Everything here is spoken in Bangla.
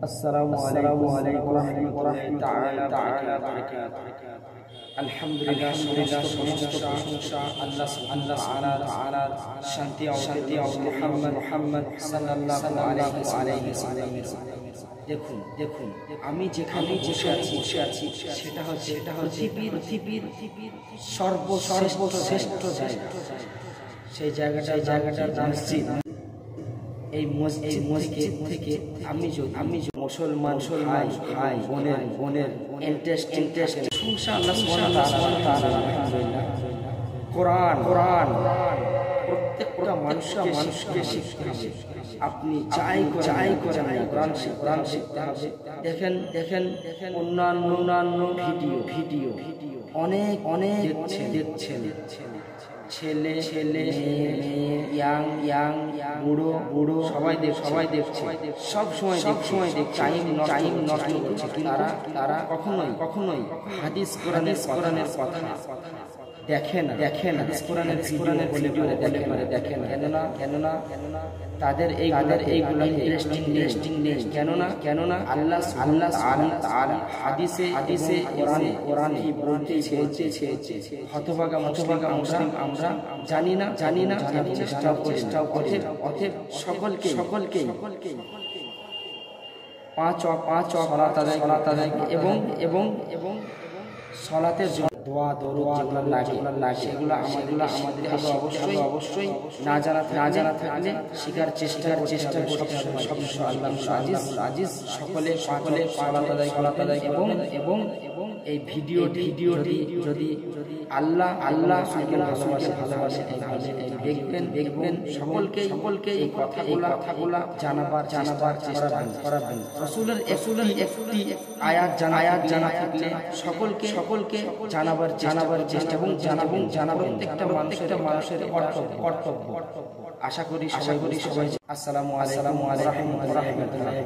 আসসালামু আলাইকুম ওয়া রাহমাতুল্লাহি তাআলা বারাকাতুহু। আলহামদুলিল্লাহ, সমস্ত প্রশংসা আল্লাহ সুবহানাহু ওয়া তাআলার। শান্তি ও মুহাম্মদ সাল্লাল্লাহু আলাইহি ওয়াসাল্লাম। দেখুন আমি যেখানে বসে আছি সেটা হচ্ছে পৃথিবীর সর্বশ্রেষ্ঠ জায়গা। সেই জায়গাটার মসজিদ। এই মসজিদ থেকে আমি মুসলমান ভাই বোনের ইন্টারেস্ট প্রশংসা আল্লাহ সুবহানাহু ওয়া তাআলা। আলহামদুলিল্লাহ, কোরআন প্রত্যেকটা মানুষকে শিখতে হবে। আপনি চাই করেন না, কোরআন শিখতে হবে। দেখেন অন্যান্য ভিডিও অনেক দেখছেন। ছেলে ইয়াং বুড়ো সবাই দেখছে। সব সময় টাইম নষ্ট করছে। তারা কখনোই হাদিস কোরআনের কথা দেখেন হাদিস কোরআনের ভিডিও দেখেন। কেননা তাদের এইগুলো ইন্টারেস্টিং নেই। কেননা আল্লাহ তাআলা হাদিসে কোরআনে বলতে চেয়েছে। হতভাগা মুসলিম আমরা জানি না চেষ্টাও করি। অতএব সকলকে 5 ওয়াক্ত সালাত আদায় এবং সালাতের জন্য দোয়া দরুদ যেগুলো লাগে সেগুলো আমাদের অবশ্যই না জানা থাকলে শিখার চেষ্টা আল্লাহ আজিজ সকলে সালাত আদায় এবং এই ভিডিওটি যদি আল্লাহ ভালোবাসে দেখবেন সকলকে এই কথাগুলো জানাবার চেষ্টা করাবেন। রাসূলের একটি আয়াত জানা থাকলে সকলকে জানাবার চেষ্টা এবং জানাবেন প্রত্যেকটা মানুষের কর্তব্য। আশা করি সবাই। আসসালামু আলাইকুম ওয়া রাহমাতুল্লাহি ওয়া বারাকাতুহু।